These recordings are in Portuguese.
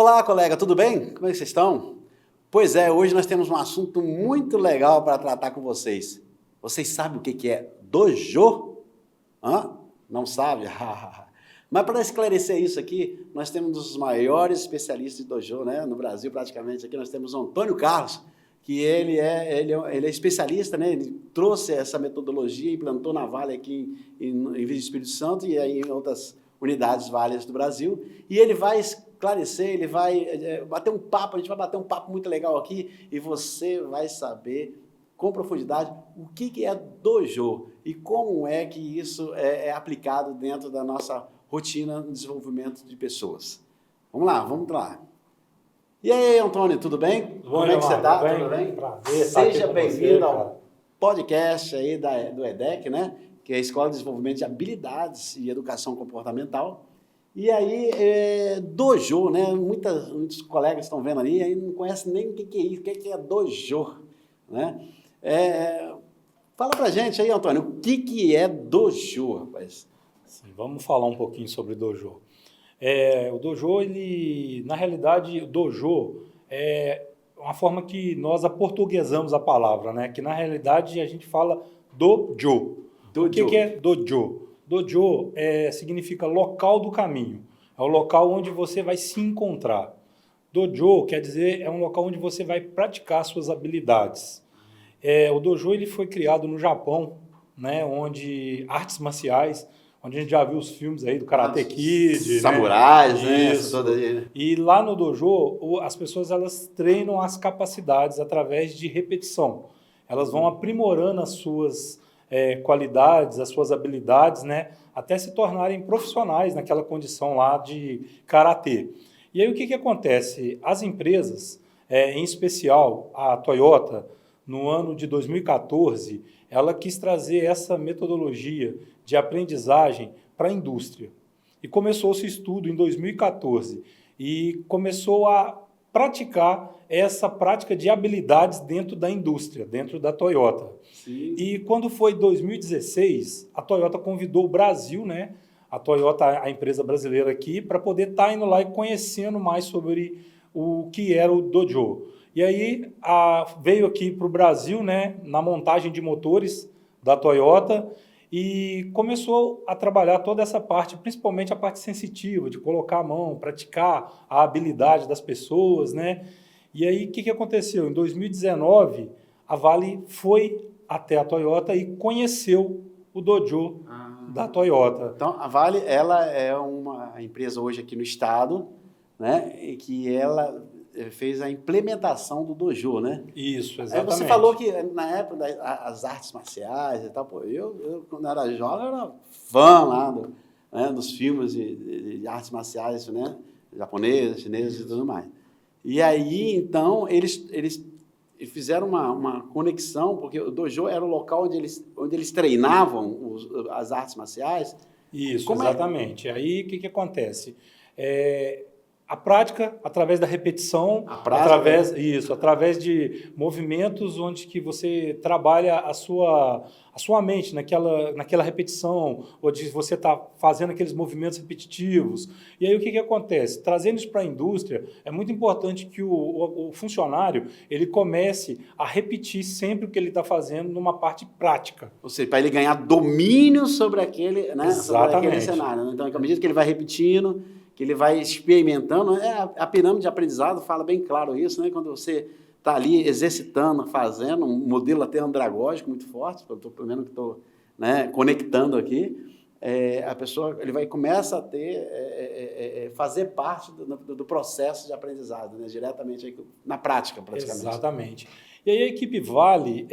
Olá, colega, tudo bem? Como é que vocês estão? Pois é, hoje nós temos um assunto muito legal para tratar com vocês. Vocês sabem o que é dojo? Hã? Não sabe? Mas para esclarecer isso aqui, nós temos um dos maiores especialistas de dojo, né? No Brasil, praticamente. Aqui nós temos o Antônio Carlos, que ele é especialista, né? Ele trouxe essa metodologia, implantou na Vale aqui em Vila do Espírito Santo e aí em outras unidades Vales do Brasil. E ele vai esclarecer, ele vai bater um papo, a gente vai bater um papo muito legal aqui e você vai saber com profundidade o que é dojo e como é que isso é aplicado dentro da nossa rotina no desenvolvimento de pessoas. Vamos lá. E aí, Antônio, tudo bem? Como é que você está? Tudo bem? Prazer, seja bem-vindo ao podcast aí do EDEC, né? Que é a Escola de Desenvolvimento de Habilidades e Educação Comportamental. E aí, dojo, né? Muitos colegas estão vendo ali, aí não conhecem nem o que é isso, o que é dojo, né? Fala pra gente aí, Antônio, o que é dojo, rapaz? Sim, vamos falar um pouquinho sobre dojo. O dojo, na realidade, o dojo é uma forma que nós aportuguesamos a palavra, né? Que na realidade a gente fala dojo. O que é dojo? Dojo significa local do caminho. É o local onde você vai se encontrar. Dojo quer dizer é um local onde você vai praticar suas habilidades. O dojo ele foi criado no Japão, né? Onde artes marciais, onde a gente já viu os filmes aí do Karate Kid, samurais, né? Isso. E lá no dojo, as pessoas elas treinam as capacidades através de repetição. Elas vão aprimorando as suas qualidades, as suas habilidades, né? Até se tornarem profissionais naquela condição lá de karatê. E aí o que acontece? As empresas, em especial a Toyota, no ano de 2014, ela quis trazer essa metodologia de aprendizagem para a indústria. E começou-se o estudo em 2014 e começou a praticar essa prática de habilidades dentro da indústria, dentro da Toyota. Sim. E quando foi 2016, a Toyota convidou o Brasil, né, a Toyota, a empresa brasileira aqui, para poder estar indo lá e conhecendo mais sobre o que era o dojo. E aí veio aqui para o Brasil, né, na montagem de motores da Toyota e começou a trabalhar toda essa parte, principalmente a parte sensitiva, de colocar a mão, praticar a habilidade das pessoas, né? E aí o que aconteceu? Em 2019, a Vale foi até a Toyota e conheceu o dojo da Toyota. Então, a Vale ela é uma empresa hoje aqui no estado, né, e que ela fez a implementação do dojo, né? Isso, exatamente. Aí você falou que na época das artes marciais e tal, pô, eu quando era jovem, era fã lá dos filmes de artes marciais, né? Japonesas, chinesas e tudo mais. E aí, então, eles fizeram uma conexão, porque o dojo era o local onde eles treinavam as artes marciais. Isso, exatamente. Aí, o que acontece? A prática, através da repetição, através de movimentos onde que você trabalha a sua mente naquela repetição, onde você está fazendo aqueles movimentos repetitivos. E aí o que acontece? Trazendo isso para a indústria, é muito importante que o funcionário ele comece a repetir sempre o que ele está fazendo numa parte prática. Ou seja, para ele ganhar domínio sobre aquele, né, sobre aquele cenário. Né? Então, à medida que ele vai repetindo, que ele vai experimentando, a pirâmide de aprendizado fala bem claro isso, né? Quando você está ali exercitando, fazendo um modelo até andragógico muito forte, pelo menos que estou conectando aqui, a pessoa começa a fazer parte do processo de aprendizado, né? Diretamente aí, na prática, praticamente. Exatamente. E aí a equipe Vale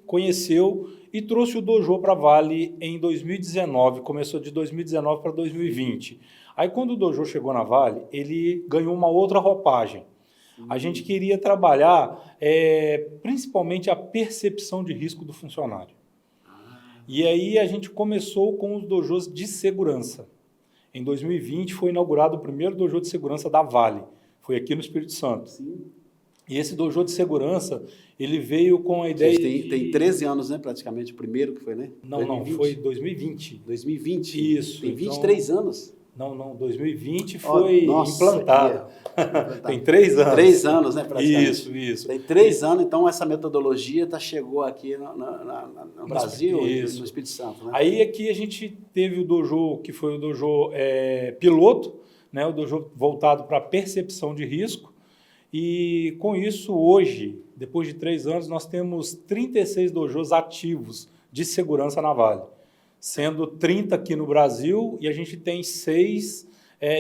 conheceu e trouxe o dojo para a Vale em 2019, começou de 2019 para 2020. Aí quando o dojo chegou na Vale, ele ganhou uma outra roupagem. A gente queria trabalhar principalmente a percepção de risco do funcionário. E aí a gente começou com os dojos de segurança. Em 2020 foi inaugurado o primeiro dojo de segurança da Vale. Foi aqui no Espírito Santo. Sim. E esse dojo de segurança, ele veio com a ideia tem 13 anos, né, praticamente, o primeiro que foi, né? Não, foi 2020. 2020? Isso. Tem 23 anos? Não, 2020 foi implantado. Tem 3 anos. 3 anos, né, praticamente. Isso. Tem 3 anos, então essa metodologia chegou aqui no Brasil e no Espírito Santo, né? Aí aqui a gente teve o dojo, que foi o dojo piloto, né, o dojo voltado para percepção de risco, e com isso hoje, depois de 3 anos, nós temos 36 dojos ativos de segurança na Vale, sendo 30 aqui no Brasil e a gente tem 6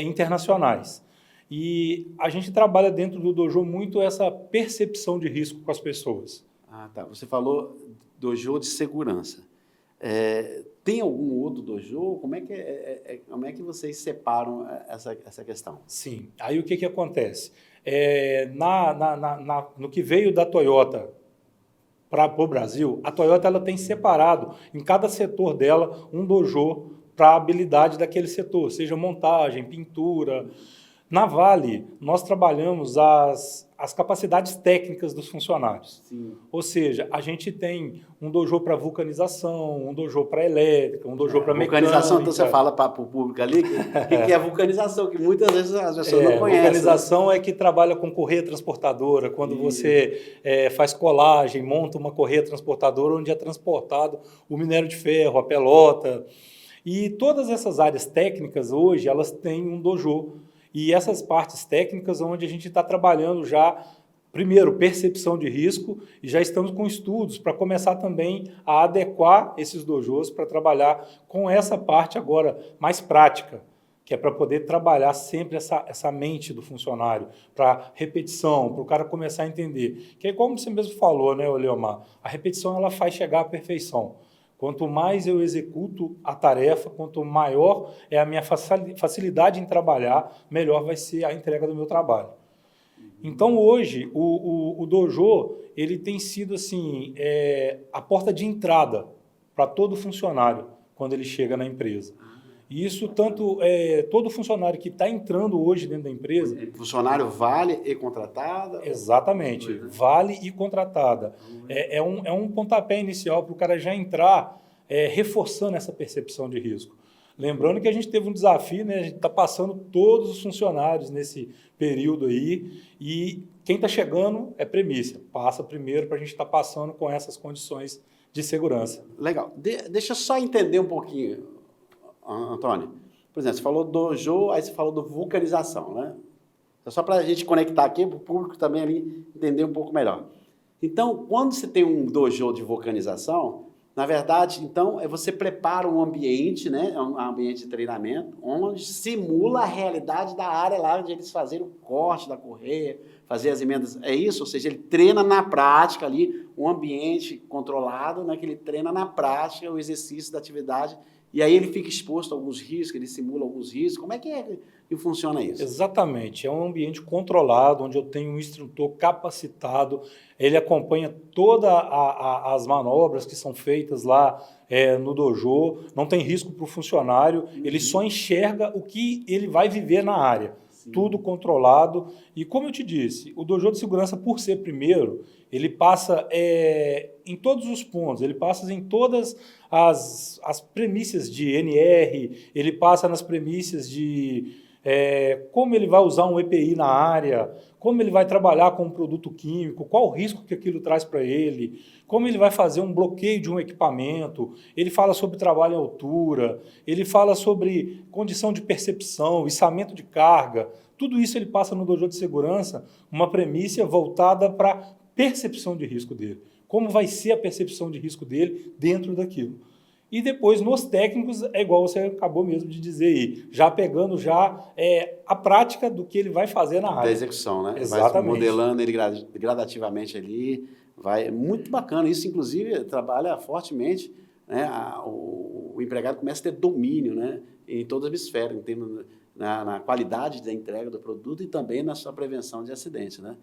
internacionais. E a gente trabalha dentro do dojo muito essa percepção de risco com as pessoas. Ah, tá. Você falou dojo de segurança. Tem algum outro dojo? Como é que vocês separam essa questão? Sim. Aí o que acontece? No que veio da Toyota para o Brasil, a Toyota ela tem separado em cada setor dela um dojo para a habilidade daquele setor, seja montagem, pintura. Na Vale, nós trabalhamos as capacidades técnicas dos funcionários. Sim. Ou seja, a gente tem um dojo para vulcanização, um dojo para elétrica, um dojo para mecânica. Vulcanização, então você fala para o público ali o que é vulcanização, que muitas vezes as pessoas não conhecem. Vulcanização é que trabalha com correia transportadora, quando você faz colagem, monta uma correia transportadora onde é transportado o minério de ferro, a pelota. E todas essas áreas técnicas hoje, elas têm um dojo. E essas partes técnicas onde a gente está trabalhando já, primeiro, percepção de risco, e já estamos com estudos para começar também a adequar esses dojos para trabalhar com essa parte agora mais prática, que é para poder trabalhar sempre essa mente do funcionário, para repetição, para o cara começar a entender. Que é como você mesmo falou, né, Leomar? A repetição ela faz chegar à perfeição. Quanto mais eu executo a tarefa, quanto maior é a minha facilidade em trabalhar, melhor vai ser a entrega do meu trabalho. Então, hoje, o dojo ele tem sido assim, a porta de entrada para todo funcionário quando ele chega na empresa. E isso tanto todo funcionário que está entrando hoje dentro da empresa... Funcionário vale e contratada? Exatamente, vale e contratada. É um pontapé inicial para o cara já entrar reforçando essa percepção de risco. Lembrando que a gente teve um desafio, né? A gente está passando todos os funcionários nesse período aí e quem está chegando é premissa. Passa primeiro para a gente estar passando com essas condições de segurança. Legal. Deixa eu só entender um pouquinho, Antônio. Por exemplo, você falou dojo, aí você falou do vulcanização, né? Só para a gente conectar aqui, para o público também ali entender um pouco melhor. Então, quando você tem um dojo de vulcanização, na verdade, então, você prepara um ambiente, né? Um ambiente de treinamento, onde simula a realidade da área lá, onde eles fazem o corte da correia, fazer as emendas. É isso? Ou seja, ele treina na prática ali, um ambiente controlado, né? Que ele treina na prática o exercício da atividade. E aí ele fica exposto a alguns riscos, ele simula alguns riscos. Como é que funciona isso? Exatamente. É um ambiente controlado, onde eu tenho um instrutor capacitado, ele acompanha todas as manobras que são feitas lá no dojo, não tem risco para o funcionário, ele só enxerga o que ele vai viver na área. Sim. Tudo controlado. E como eu te disse, o dojo de segurança, por ser primeiro, ele passa em todos os pontos, ele passa em todas as premissas de NR, ele passa nas premissas de como ele vai usar um EPI na área, como ele vai trabalhar com um produto químico, qual o risco que aquilo traz para ele, como ele vai fazer um bloqueio de um equipamento, ele fala sobre trabalho em altura, ele fala sobre condição de percepção, içamento de carga, tudo isso ele passa no dojo de segurança, uma premissa voltada para percepção de risco dele. Como vai ser a percepção de risco dele dentro daquilo. E depois, nos técnicos, é igual você acabou mesmo de dizer aí, já pegando a prática do que ele vai fazer na área. Da execução, né? Exatamente. Vai modelando ele gradativamente ali. É muito bacana. Isso, inclusive, trabalha fortemente, né? O empregado começa a ter domínio, né? Em toda a esfera, em termos na qualidade da entrega do produto e também na sua prevenção de acidentes, né?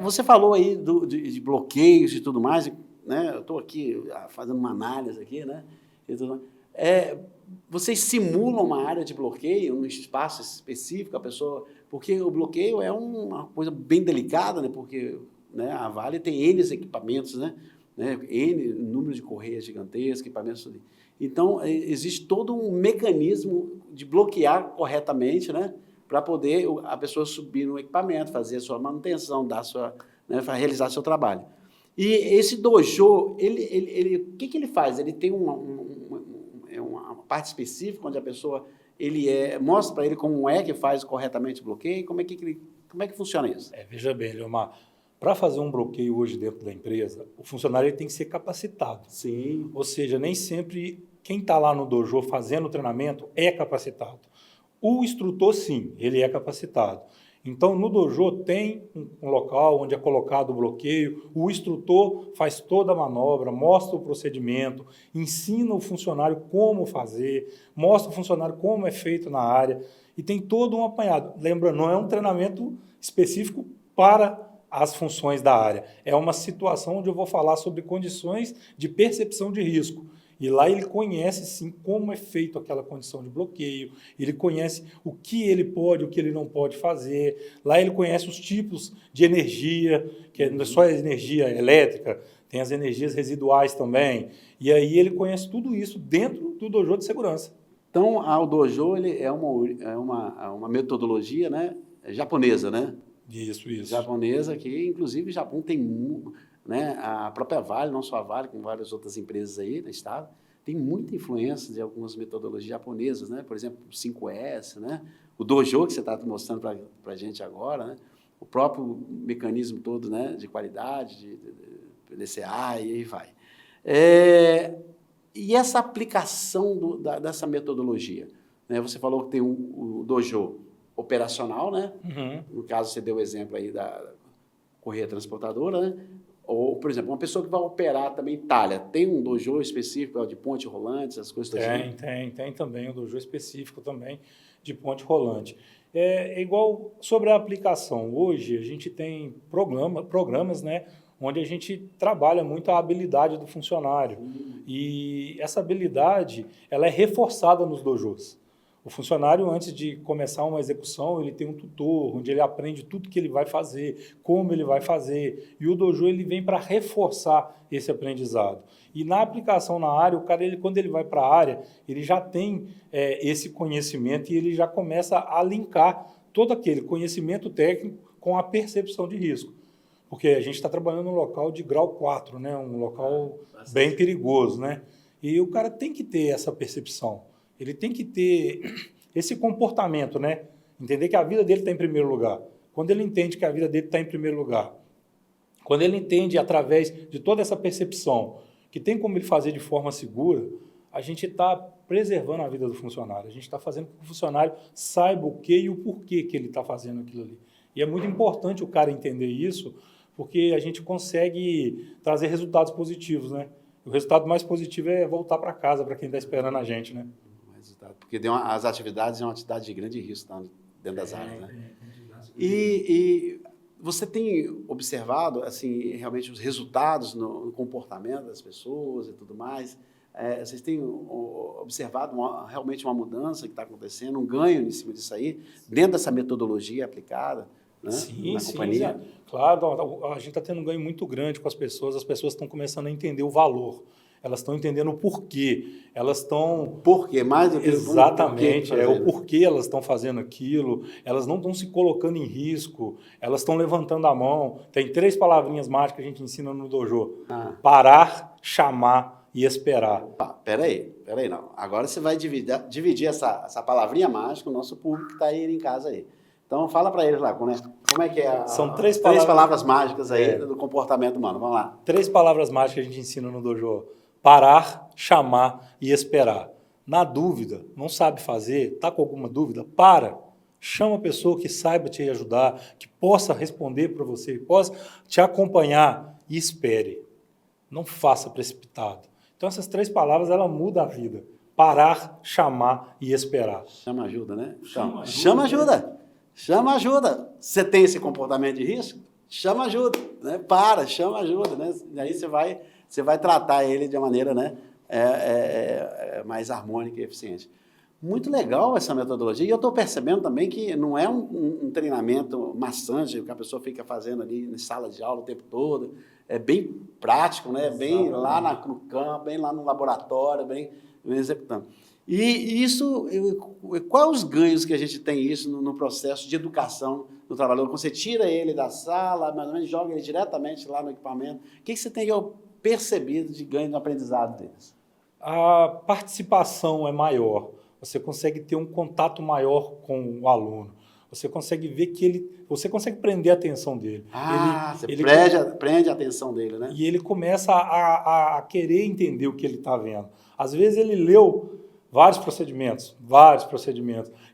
Você falou aí de bloqueios e tudo mais, né? Eu estou aqui fazendo uma análise aqui, né? Vocês simulam uma área de bloqueio, um espaço específico, a pessoa... Porque o bloqueio é uma coisa bem delicada, né? Porque, né, a Vale tem N equipamentos, né? né? N número de correias gigantescas, equipamentos. Então, existe todo um mecanismo de bloquear corretamente, né? Para poder a pessoa subir no equipamento, fazer a sua manutenção, né? Realizar seu trabalho. E esse dojo, o que ele faz? Ele tem uma parte específica onde a pessoa mostra para ele como é que faz corretamente o bloqueio, como é que funciona isso? Veja bem, Leomar, para fazer um bloqueio hoje dentro da empresa, o funcionário ele tem que ser capacitado. Sim. Ou seja, nem sempre quem está lá no dojo fazendo o treinamento é capacitado. O instrutor, sim, ele é capacitado. Então, no dojo tem um local onde é colocado o bloqueio, o instrutor faz toda a manobra, mostra o procedimento, ensina o funcionário como fazer, mostra o funcionário como é feito na área e tem todo um apanhado. Lembra, não é um treinamento específico para as funções da área, é uma situação onde eu vou falar sobre condições de percepção de risco. E lá ele conhece, sim, como é feito aquela condição de bloqueio, ele conhece o que ele pode, o que ele não pode fazer. Lá ele conhece os tipos de energia, que não é só a energia elétrica, tem as energias residuais também. E aí ele conhece tudo isso dentro do dojo de segurança. Então, o dojo ele é uma metodologia, né, japonesa, né? Isso. Japonesa, que inclusive o Japão tem... né? A própria Vale, não só a Vale, como várias outras empresas aí no estado, tem muita influência de algumas metodologias japonesas, né? Por exemplo, o 5S, né? O dojo que você está mostrando para a gente agora, né? O próprio mecanismo todo, né? De qualidade, de DCA e aí vai. E essa aplicação dessa metodologia? Né? Você falou que tem o dojo operacional, né? Uhum. No caso, você deu o exemplo aí da correia transportadora, né? Ou, por exemplo, uma pessoa que vai operar também talha, tem um dojo específico de ponte rolante, essas coisas assim? Tem também um dojo específico também de ponte rolante. É igual sobre a aplicação. Hoje a gente tem programas, né, onde a gente trabalha muito a habilidade do funcionário. E essa habilidade ela é reforçada nos dojos. O funcionário, antes de começar uma execução, ele tem um tutor, onde ele aprende tudo que ele vai fazer, como ele vai fazer. E o dojo ele vem para reforçar esse aprendizado. E na aplicação na área, o cara, quando ele vai para a área, ele já tem esse conhecimento e ele já começa a linkar todo aquele conhecimento técnico com a percepção de risco. Porque a gente está trabalhando num local de grau 4, né? Um local bem perigoso, né? E o cara tem que ter essa percepção. Ele tem que ter esse comportamento, né? Entender que a vida dele está em primeiro lugar. Quando ele entende que a vida dele está em primeiro lugar, quando ele entende através de toda essa percepção que tem como ele fazer de forma segura, a gente está preservando a vida do funcionário. A gente está fazendo com que o funcionário saiba o que e o porquê que ele está fazendo aquilo ali. E é muito importante o cara entender isso, porque a gente consegue trazer resultados positivos, né? O resultado mais positivo é voltar para casa, para quem está esperando a gente, né? Porque as atividades é uma atividade de grande risco dentro das áreas, né? E você tem observado, assim, realmente os resultados no comportamento das pessoas e tudo mais? Vocês têm observado realmente uma mudança que está acontecendo, um ganho em cima disso aí, dentro dessa metodologia aplicada, né? Sim, na companhia? Sim. Claro, a gente está tendo um ganho muito grande com as pessoas estão começando a entender o valor. Elas estão entendendo o porquê. Elas estão... Por quê? Mais do que exatamente, o porquê elas estão fazendo aquilo. Elas não estão se colocando em risco. Elas estão levantando a mão. Tem 3 palavrinhas mágicas que a gente ensina no dojo. Parar, chamar e esperar. Peraí, não. Agora você vai dividir essa palavrinha mágica com o nosso público que está aí em casa aí. Então, fala para eles lá, como é que é São três palavras mágicas aí do comportamento humano. Vamos lá. 3 palavras mágicas que a gente ensina no dojo. Parar, chamar e esperar. Na dúvida, não sabe fazer, está com alguma dúvida? Chama a pessoa que saiba te ajudar, que possa responder para você, que possa te acompanhar e espere. Não faça precipitado. Então, essas 3 palavras, ela muda a vida. Parar, chamar e esperar. Chama ajuda, né? Chama ajuda. Chama ajuda. Você tem esse comportamento de risco? Chama ajuda, né? Chama ajuda, né? E aí você vai tratar ele de uma maneira, né, mais harmônica e eficiente. Muito legal essa metodologia. E eu estou percebendo também que não é um treinamento maçante, que a pessoa fica fazendo ali na sala de aula o tempo todo. bem prático, né? Bem lá no campo, bem lá no laboratório, bem executando. E isso, quais os ganhos que a gente tem isso no processo de educação do trabalhador? Quando você tira ele da sala, mais ou menos, joga ele diretamente lá no equipamento, o que você tem percebido de ganho no aprendizado deles? A participação é maior, você consegue ter um contato maior com o aluno, você consegue ver você consegue prender a atenção dele. Você prende a atenção dele, né? E ele começa a querer entender o que ele está vendo. Às vezes ele leu vários procedimentos,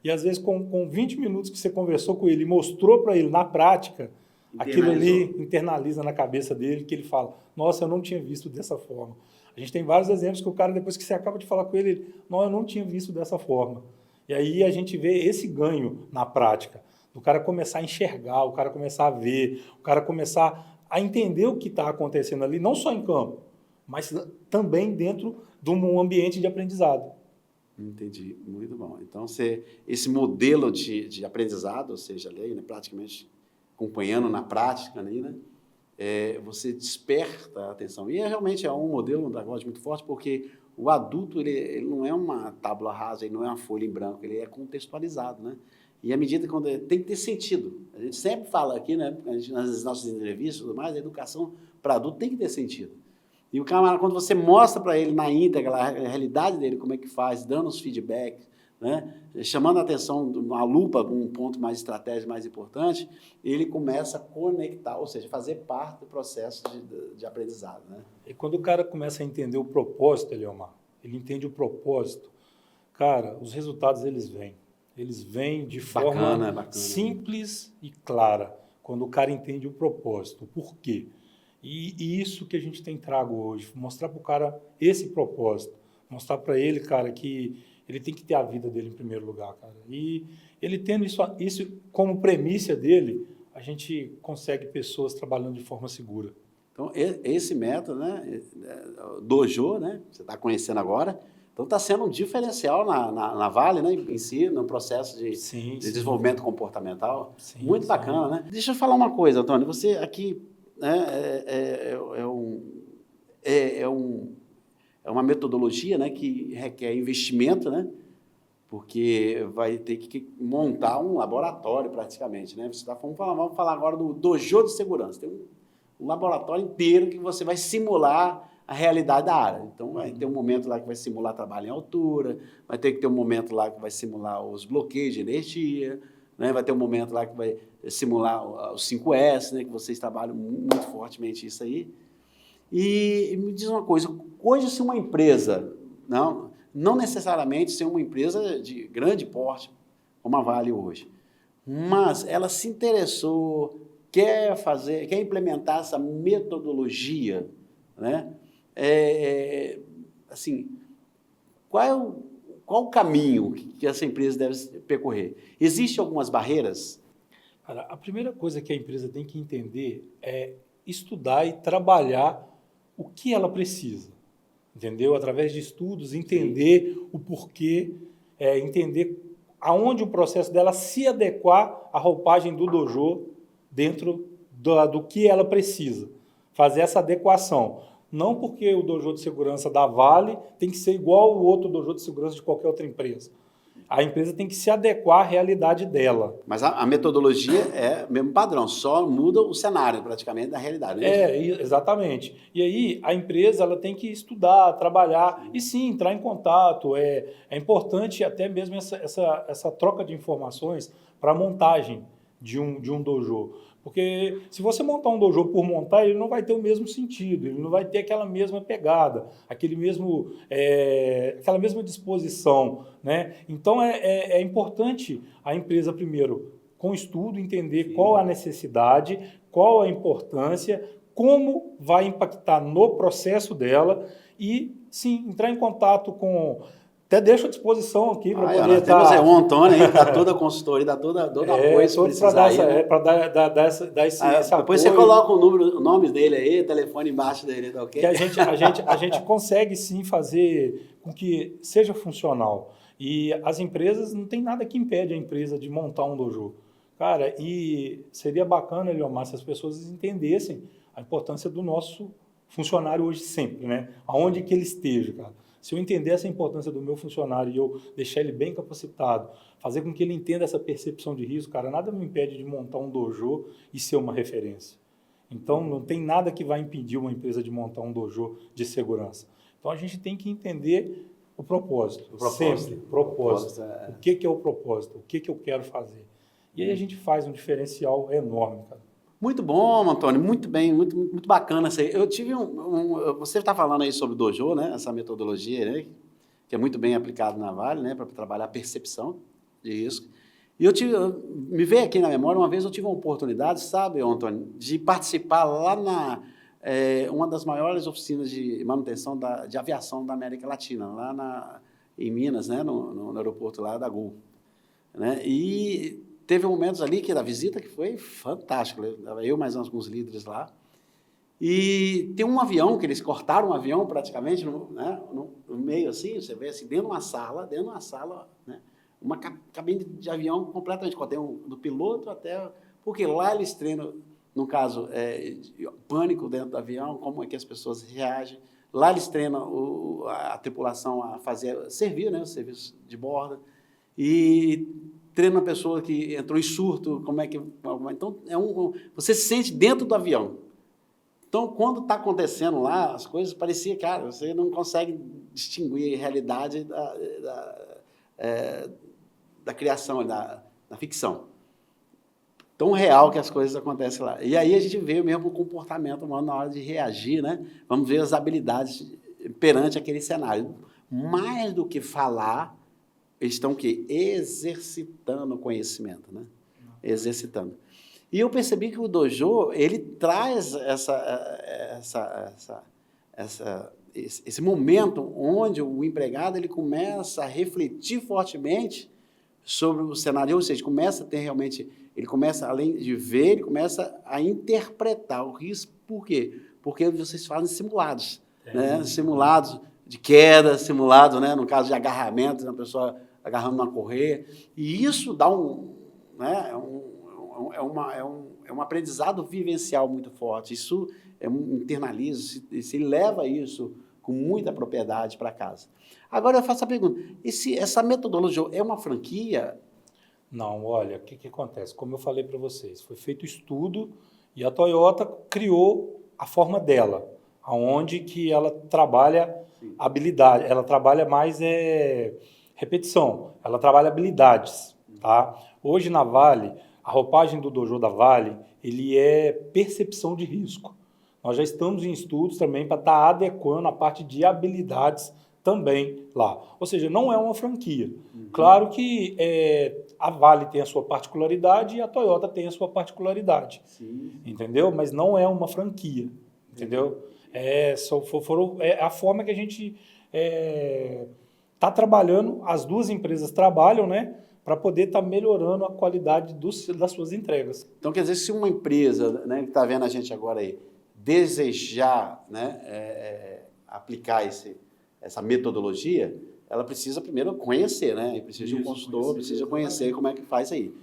e às vezes com 20 minutos que você conversou com ele e mostrou para ele na prática, aquilo ali internaliza na cabeça dele, que ele fala, nossa, eu não tinha visto dessa forma. A gente tem vários exemplos que o cara, depois que você acaba de falar com ele, não, eu não tinha visto dessa forma. E aí a gente vê esse ganho na prática, do cara começar a enxergar, o cara começar a ver, o cara começar a entender o que está acontecendo ali, não só em campo, mas também dentro de um ambiente de aprendizado. Entendi, muito bom. Então, esse modelo de aprendizado, ou seja, ali, né, praticamente acompanhando na prática, ali, né, você desperta a atenção. E realmente é um modelo, um negócio muito forte, porque o adulto ele não é uma tábua rasa, ele não é uma folha em branco, ele é contextualizado, né? E à medida que tem que ter sentido. A gente sempre fala aqui, né, nas nossas entrevistas e tudo mais, a educação para adulto tem que ter sentido. E o camarada, quando você mostra para ele na íntegra a realidade dele, como é que faz, dando os feedbacks, né, chamando a atenção, uma lupa, um ponto mais estratégico, mais importante, ele começa a conectar, ou seja, fazer parte do processo de aprendizado. Né? E quando o cara começa a entender o propósito, Eliomar, ele entende o propósito, cara, os resultados eles vêm de forma simples e clara, quando o cara entende o propósito, o porquê. E isso que a gente tem trago hoje, mostrar para o cara esse propósito, mostrar para ele, cara, que ele tem que ter a vida dele em primeiro lugar, cara. E ele tendo isso como premissa dele, a gente consegue pessoas trabalhando de forma segura. Então, esse método, né, Dojo, né, você está conhecendo agora, então está sendo um diferencial na Vale, né, em si, no processo de desenvolvimento comportamental. Muito bacana, né? Deixa eu falar uma coisa, Antônio, você aqui, né, é uma metodologia, né, que requer investimento, né, porque vai ter que montar um laboratório praticamente, né? Vamos falar agora do Dojo de segurança. Tem um laboratório inteiro que você vai simular a realidade da área. Então, vai ter um momento lá que vai simular trabalho em altura, vai ter que ter um momento lá que vai simular os bloqueios de energia, né? Vai ter um momento lá que vai simular os 5S, né? Que vocês trabalham muito fortemente isso aí. E me diz uma coisa, hoje se uma empresa, não necessariamente ser uma empresa de grande porte, como a Vale hoje, mas ela se interessou, quer implementar essa metodologia, né? Assim, qual o caminho que essa empresa deve percorrer? Existem algumas barreiras? Cara, a primeira coisa que a empresa tem que entender é estudar e trabalhar o que ela precisa, entendeu? Através de estudos, entender o porquê, entender aonde o processo dela se adequar à roupagem do dojo dentro do que ela precisa. Fazer essa adequação. Não porque o dojo de segurança da Vale tem que ser igual ao outro dojo de segurança de qualquer outra empresa. A empresa tem que se adequar à realidade dela. Mas a metodologia é o mesmo padrão, só muda o cenário praticamente da realidade. Né? Exatamente. E aí a empresa ela tem que estudar, trabalhar e sim, entrar em contato. É importante até mesmo essa troca de informações para a montagem de um dojo. Porque se você montar um dojo por montar, ele não vai ter o mesmo sentido, ele não vai ter aquela mesma pegada, aquela mesma disposição, né? Então, é importante a empresa, primeiro, com estudo, entender qual a necessidade, qual a importância, como vai impactar no processo dela e, sim, entrar em contato com... Até deixo à disposição aqui para poder estar... Temos o Antônio aí, dá toda a consultoria, dá todo apoio se precisar. Para dar esse apoio. Depois você coloca o nome dele aí, o telefone embaixo dele, tá ok? Que a gente consegue sim fazer com que seja funcional. E as empresas, não tem nada que impede a empresa de montar um dojo. Cara, e seria bacana, Eliomar, se as pessoas entendessem a importância do nosso funcionário hoje sempre, né? Aonde que ele esteja, cara. Se eu entender essa importância do meu funcionário e eu deixar ele bem capacitado, fazer com que ele entenda essa percepção de risco, cara, nada me impede de montar um dojo e ser uma referência. Então, não tem nada que vai impedir uma empresa de montar um dojo de segurança. Então, a gente tem que entender o propósito. Sempre, propósito. O que é o propósito? O que eu quero fazer? E aí a gente faz um diferencial enorme, cara. Muito bom, Antônio, muito bem, muito bacana isso aí. Eu tive você está falando aí sobre o dojo, né? Essa metodologia, né? Que é muito bem aplicado na Vale, né? Para trabalhar a percepção de risco. E me veio aqui na memória, uma vez eu tive uma oportunidade, sabe, Antônio, de participar lá uma das maiores oficinas de manutenção de aviação da América Latina, lá em Minas, né? No aeroporto lá da Gol, né? E teve momentos ali da visita que foi fantástico. Eu mais uns líderes lá. E tem um avião, que eles cortaram um avião praticamente no meio, assim, você vê assim, dentro de uma sala, né, uma cabine de avião completamente, tem do piloto até... Porque lá eles treinam, no caso, pânico dentro do avião, como é que as pessoas reagem. Lá eles treinam a tripulação a servir, né, o serviço de bordo. E treina uma pessoa que entrou em surto, como é que... Então, você se sente dentro do avião. Então, quando está acontecendo lá, as coisas parecia, cara, você não consegue distinguir a realidade da criação, da ficção. Tão real que as coisas acontecem lá. E aí a gente vê mesmo o comportamento humano na hora de reagir, né? Vamos ver as habilidades perante aquele cenário. Mais do que falar, eles estão o quê? Exercitando o conhecimento, né? Exercitando. E eu percebi que o dojo, ele traz esse momento onde o empregado ele começa a refletir fortemente sobre o cenário, ou seja, ele começa, além de ver, ele começa a interpretar o risco. Por quê? Porque vocês fazem simulados, né? Simulados de queda, simulados, né? No caso de agarramento, uma pessoa agarrando uma correia, e isso dá um aprendizado vivencial muito forte. Isso internaliza, se leva isso com muita propriedade para casa. Agora eu faço a pergunta, essa metodologia é uma franquia? Não, olha, o que acontece? Como eu falei para vocês, foi feito estudo e a Toyota criou a forma dela, aonde que ela trabalha habilidade, ela trabalha mais repetição, ela trabalha habilidades, tá? Hoje na Vale, a roupagem do dojo da Vale, ele é percepção de risco. Nós já estamos em estudos também para estar adequando a parte de habilidades também lá. Ou seja, não é uma franquia. Claro que a Vale tem a sua particularidade e a Toyota tem a sua particularidade. Sim. Entendeu? Mas não é uma franquia. Entendeu? É a forma que a gente está trabalhando, as duas empresas trabalham, né? Para poder estar melhorando a qualidade das suas entregas. Então, quer dizer, se uma empresa, né, que está vendo a gente agora aí, desejar, né, aplicar essa metodologia, ela precisa primeiro conhecer, né? Precisa de um consultor, precisa conhecer como é que faz aí.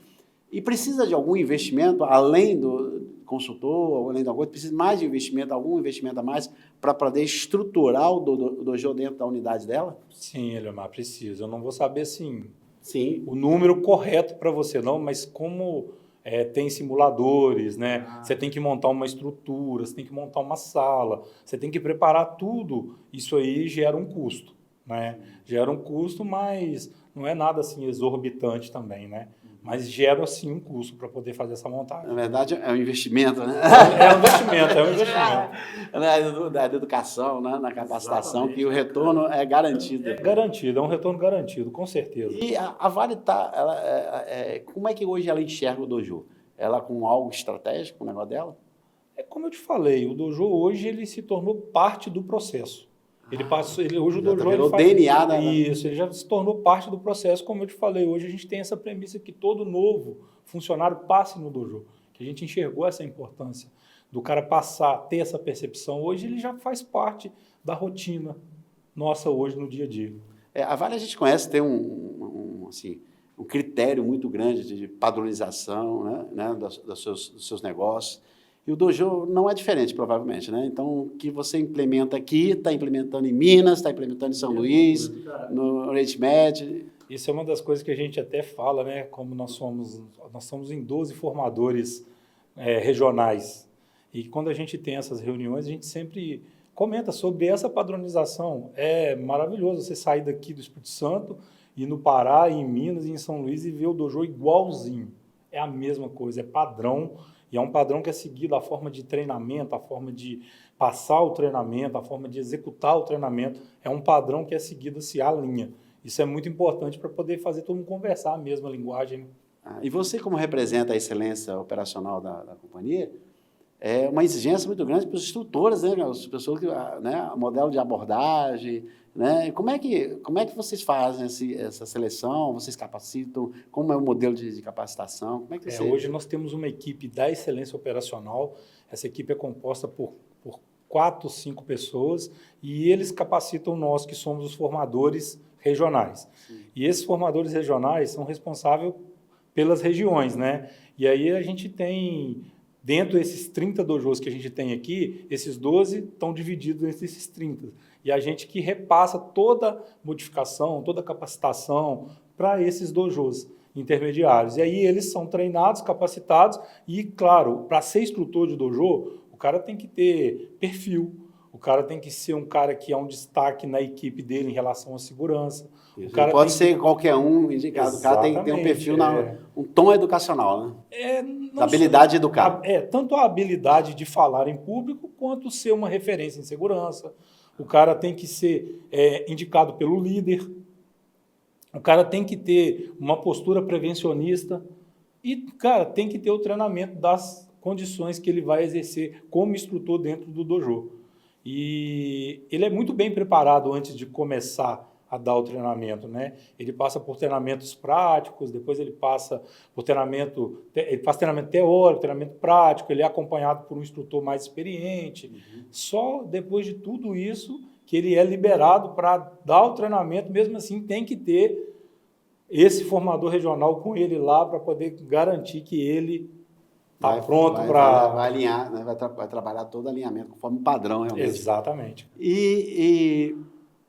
E precisa de algum investimento, além do consultor, além da coisa, precisa mais de investimento, algum investimento a mais, para poder estruturar o dojo dentro da unidade dela? Sim, Eliomar, precisa. Eu não vou saber, assim, sim, o número correto para você, não, mas como tem simuladores, né? Você tem que montar uma estrutura, você tem que montar uma sala, você tem que preparar tudo, isso aí gera um custo, né? Gera um custo, mas não é nada assim exorbitante também, né? Mas gera sim um custo para poder fazer essa montagem. Na verdade, é um investimento, né? É um investimento. Na educação, né? Na capacitação, exatamente, que o retorno é garantido. É garantido, é um retorno garantido, com certeza. E a Vale como é que hoje ela enxerga o dojo? Ela com algo estratégico, o negócio dela? É como eu te falei, o dojo hoje ele se tornou parte do processo. Hoje o dojo virou DNA, né? Isso, ele já se tornou parte do processo, como eu te falei. Hoje a gente tem essa premissa que todo novo funcionário passe no dojo, que a gente enxergou essa importância do cara passar a ter essa percepção. Hoje ele já faz parte da rotina nossa hoje no dia a dia. A Vale a gente conhece, tem um critério muito grande de padronização, né, dos seus negócios. E o dojo não é diferente, provavelmente, né? Então, o que você implementa aqui, está implementando em Minas, está implementando em São Luís, no Oriente Médio. Isso é uma das coisas que a gente até fala, né? Como nós somos em 12 formadores regionais. E quando a gente tem essas reuniões, a gente sempre comenta sobre essa padronização. É maravilhoso você sair daqui do Espírito Santo, ir no Pará, em Minas e em São Luís e ver o dojo igualzinho. É a mesma coisa, é padrão. E é um padrão que é seguido, a forma de treinamento, a forma de passar o treinamento, a forma de executar o treinamento. É um padrão que é seguido assim, a linha. Isso é muito importante para poder fazer todo mundo conversar a mesma linguagem. E você, como representa a excelência operacional da companhia, é uma exigência muito grande para os instrutores, né, as pessoas que, né, modelo de abordagem, né? Como é que vocês fazem essa seleção? Vocês capacitam? Como é o modelo de capacitação? Como é que Hoje nós temos uma equipe da excelência operacional. Essa equipe é composta por 4, 5 pessoas e eles capacitam nós, que somos os formadores regionais. Sim. E esses formadores regionais são responsáveis pelas regiões, né? E aí a gente tem, dentro desses 30 dojos que a gente tem aqui, esses 12 estão divididos entre esses 30. E a gente que repassa toda modificação, toda capacitação para esses dojos intermediários. E aí eles são treinados, capacitados e, claro, para ser instrutor de dojo, o cara tem que ter perfil, o cara tem que ser um cara que é um destaque na equipe dele em relação à segurança. O cara pode ser qualquer um indicado. Exatamente, o cara tem que ter um perfil, um tom educacional, né? A habilidade de educar. Tanto a habilidade de falar em público, quanto ser uma referência em segurança. O cara tem que ser indicado pelo líder. O cara tem que ter uma postura prevencionista. E, cara, tem que ter o treinamento das condições que ele vai exercer como instrutor dentro do dojo. E ele é muito bem preparado antes de começar a dar o treinamento, né? Ele passa por treinamentos práticos, depois ele passa por ele faz treinamento teórico, treinamento prático, ele é acompanhado por um instrutor mais experiente. Uhum. Só depois de tudo isso que ele é liberado para dar o treinamento, mesmo assim tem que ter esse formador regional com ele lá para poder garantir que ele está pronto para... Vai alinhar, né? Vai trabalhar todo alinhamento conforme padrão, realmente. Exatamente. E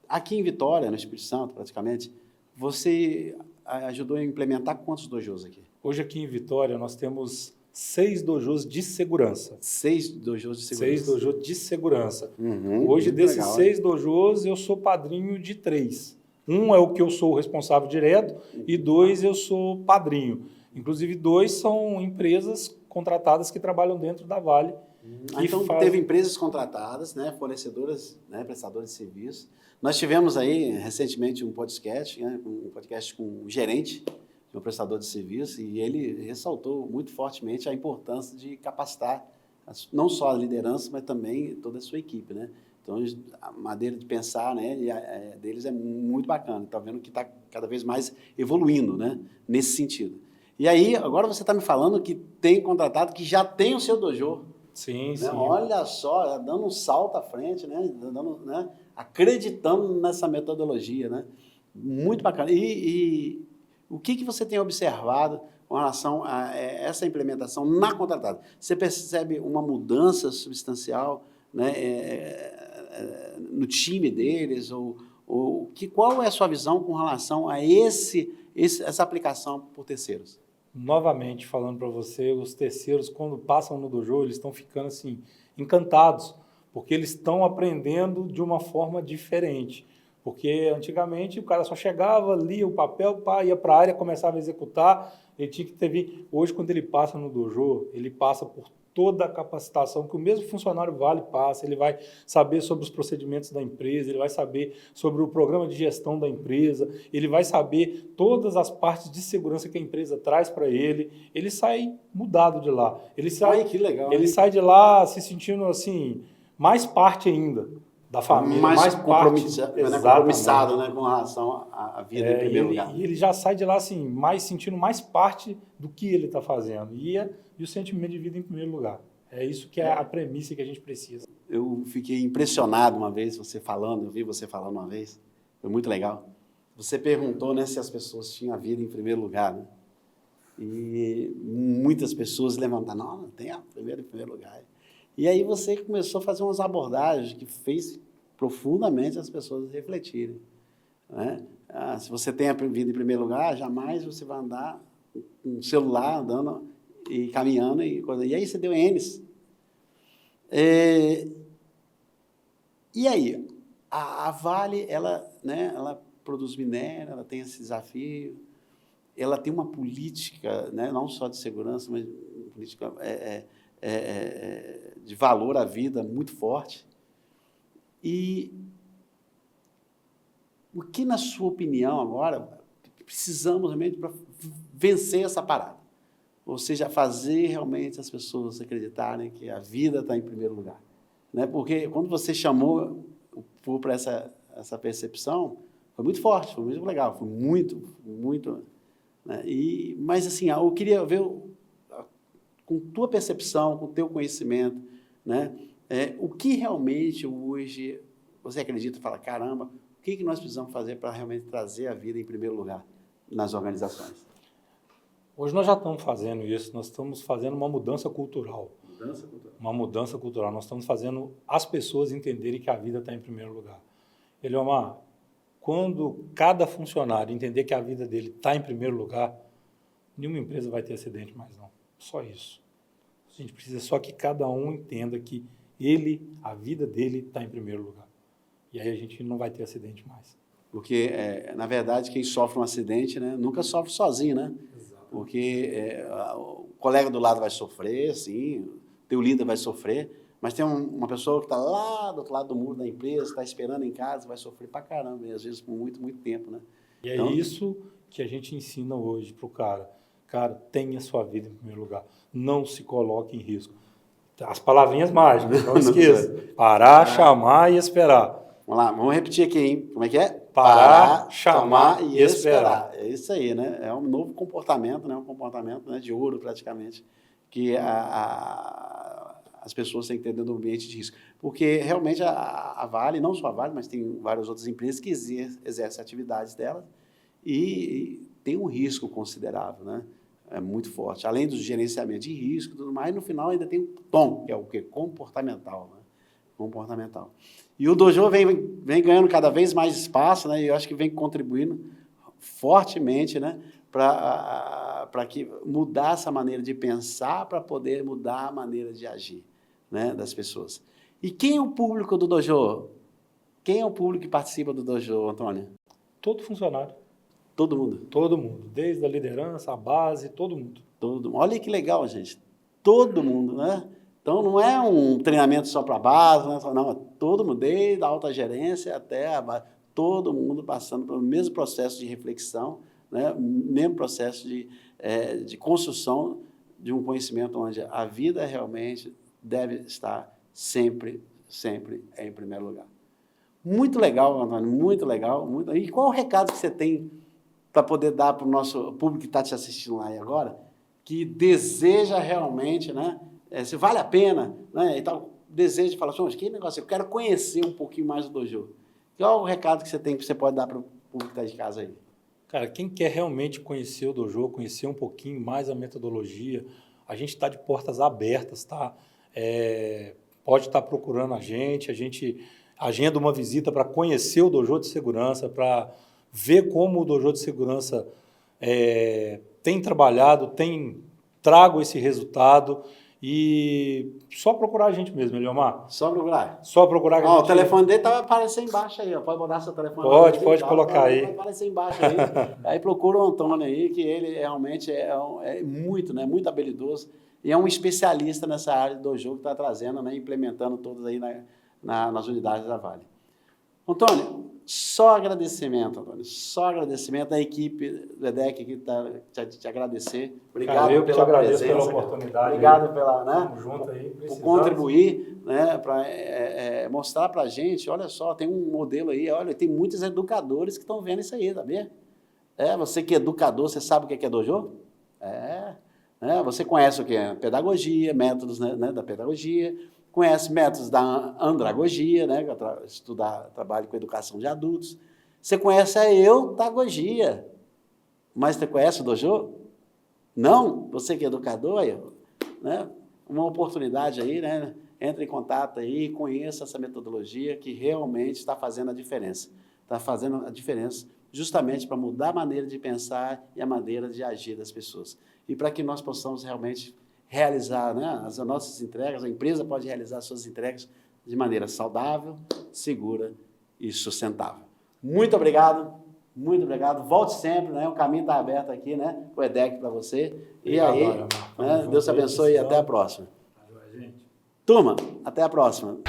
aqui em Vitória, no Espírito Santo, praticamente, você ajudou a implementar quantos dojos aqui? Hoje aqui em Vitória nós temos 6 dojos de segurança. 6 dojos de segurança? 6 dojos de segurança. Uhum, hoje, desses legal, 6 dojos, eu sou padrinho de 3. Um é o que eu sou o responsável direto e 2 eu sou padrinho. Inclusive, 2 são empresas contratadas que trabalham dentro da Vale. Então, teve empresas contratadas, né, fornecedoras, né, prestadores de serviço. Nós tivemos aí, recentemente, um podcast com um gerente de um prestador de serviço, e ele ressaltou muito fortemente a importância de capacitar não só a liderança, mas também toda a sua equipe, né? Então, a maneira de pensar, né, deles é muito bacana. Está vendo que está cada vez mais evoluindo, né, nesse sentido. E aí, agora você está me falando que tem contratado que já tem o seu dojo. Sim, né? Sim. Olha só, dando um salto à frente, né? Acreditando nessa metodologia, né? Muito bacana. E o que você tem observado com relação a essa implementação na contratada? Você percebe uma mudança substancial, né, no time deles? Qual é a sua visão com relação a essa aplicação por terceiros? Novamente, falando para você, os terceiros, quando passam no dojo, eles estão ficando assim, encantados, porque eles estão aprendendo de uma forma diferente. Porque antigamente o cara só chegava, lia o papel, ia para a área, começava a executar, ele tinha que ter... Hoje, quando ele passa no dojo, ele passa por toda a capacitação que o mesmo funcionário Vale passa, ele vai saber sobre os procedimentos da empresa, ele vai saber sobre o programa de gestão da empresa, ele vai saber todas as partes de segurança que a empresa traz para ele sai mudado de lá. Que legal, ele sai de lá se sentindo assim, mais parte ainda da família, mais compromissado, né, com relação à vida em primeiro lugar. E ele já sai de lá assim, sentindo mais parte do que ele está fazendo. E o sentimento de vida em primeiro lugar. É isso que é a premissa que a gente precisa. Eu fiquei impressionado uma vez, eu vi você falando uma vez, foi muito legal. Você perguntou, né, se as pessoas tinham a vida em primeiro lugar, né? E muitas pessoas levantaram, não tem a primeira em primeiro lugar. E aí você começou a fazer umas abordagens que fez profundamente as pessoas refletirem, né? Se você tem a vida em primeiro lugar, jamais você vai andar com um celular andando e caminhando e coisa. E aí você deu N's. E aí, a Vale, ela, né, ela produz minério, ela tem esse desafio, ela tem uma política, né, não só de segurança, mas uma política de valor à vida muito forte. E o que, na sua opinião, agora, precisamos realmente para vencer essa parada? Ou seja, fazer realmente as pessoas acreditarem que a vida está em primeiro lugar, né? Porque quando você chamou o povo para essa percepção, foi muito forte, foi muito legal, foi muito, né? Mas, assim, eu queria ver, com tua percepção, com teu conhecimento, né, o que realmente hoje você acredita e fala, caramba, o que nós precisamos fazer para realmente trazer a vida em primeiro lugar nas organizações? Hoje nós já estamos fazendo isso, nós estamos fazendo uma mudança cultural. Mudança cultural. Uma mudança cultural. Nós estamos fazendo as pessoas entenderem que a vida está em primeiro lugar. Eliomar, quando cada funcionário entender que a vida dele está em primeiro lugar, nenhuma empresa vai ter acidente mais não. Só isso. A gente precisa só que cada um entenda que a vida dele está em primeiro lugar. E aí a gente não vai ter acidente mais. Porque, na verdade, quem sofre um acidente, né, nunca sofre sozinho, né? Porque o colega do lado vai sofrer, sim, teu líder vai sofrer, mas tem uma pessoa que está lá do outro lado do muro da empresa, está esperando em casa, vai sofrer pra caramba, e às vezes por muito, muito tempo, né? E então, é isso que a gente ensina hoje para o cara. Cara, tenha sua vida em primeiro lugar. Não se coloque em risco. As palavrinhas mágicas, não esqueça. Parar, chamar e esperar. Vamos lá, vamos repetir aqui, hein? Como é que é? Parar, chamar e esperar. É isso aí, né? É um novo comportamento, né? Um comportamento, né, de ouro, praticamente, que as pessoas têm que ter dentro do ambiente de risco. Porque, realmente, a Vale, não só a Vale, mas tem várias outras empresas que exercem atividades delas e tem um risco considerável, né? É muito forte. Além do gerenciamento de risco e tudo mais, no final ainda tem um tom, que é o quê? Comportamental, né? Comportamental. E o Dojo vem ganhando cada vez mais espaço, né? E eu acho que vem contribuindo fortemente, né, para que mudar essa maneira de pensar, para poder mudar a maneira de agir, né, das pessoas. E quem é o público do Dojo? Quem é o público que participa do Dojo, Antônio? Todo funcionário. Todo mundo? Todo mundo. Desde a liderança, a base, todo mundo. Todo mundo. Olha que legal, gente. Todo mundo, né? Então, não é um treinamento só para a base, não, é todo mundo, desde a alta gerência até a base, todo mundo passando pelo mesmo processo de reflexão, né? Mesmo processo de construção de um conhecimento onde a vida realmente deve estar sempre em primeiro lugar. Muito legal, Antônio, muito legal. E qual o recado que você tem para poder dar para o nosso público que está te assistindo lá e agora, que deseja realmente, né, se vale a pena, né, e tal, deseja de falar assim, que negócio, eu quero conhecer um pouquinho mais do Dojo. Qual o recado que você tem, que você pode dar para o público que está de casa aí? Cara, quem quer realmente conhecer o Dojo, conhecer um pouquinho mais a metodologia, a gente está de portas abertas, tá? Pode estar procurando a gente agenda uma visita para conhecer o Dojo de Segurança, para ver como o Dojo de Segurança tem trabalhado, tem trago esse resultado. E só procurar a gente mesmo, Eliomar. Só procurar? Só procurar a gente. O telefone dele vai aparecer embaixo aí, ó. Pode botar seu telefone. Pode colocar aí. Vai aparecer embaixo aí. Aí procura o Antônio aí, que ele realmente é muito, né, muito habilidoso e é um especialista nessa área do Dojo que está trazendo, né, implementando todos aí nas unidades da Vale. Antônio, só agradecimento, Antônio. Só agradecimento da equipe do EDEC aqui te agradecer. Obrigado pela presença. Pela oportunidade. Obrigado pela, né, junto aí, por contribuir, né, para mostrar para a gente, olha só, tem um modelo aí, olha, tem muitos educadores que estão vendo isso aí, tá vendo? Você que é educador, você sabe o que é Dojo? Você conhece o que é pedagogia, métodos, né, da pedagogia, conhece métodos da andragogia, né, estudar trabalho com educação de adultos. Você conhece a Eutagogia, mas você conhece o Dojo? Não? Você que é educador, aí, né? Uma oportunidade aí, né? Entre em contato aí, conheça essa metodologia que realmente está fazendo a diferença. Está fazendo a diferença justamente para mudar a maneira de pensar e a maneira de agir das pessoas. E para que nós possamos realmente realizar, né, as nossas entregas, a empresa pode realizar as suas entregas de maneira saudável, segura e sustentável. Muito obrigado. Muito obrigado. Volte sempre, né? O caminho está aberto aqui, né? O EDEC para você. Obrigado, E aí, né? Deus te abençoe e até a próxima. Valeu, gente. Turma, até a próxima.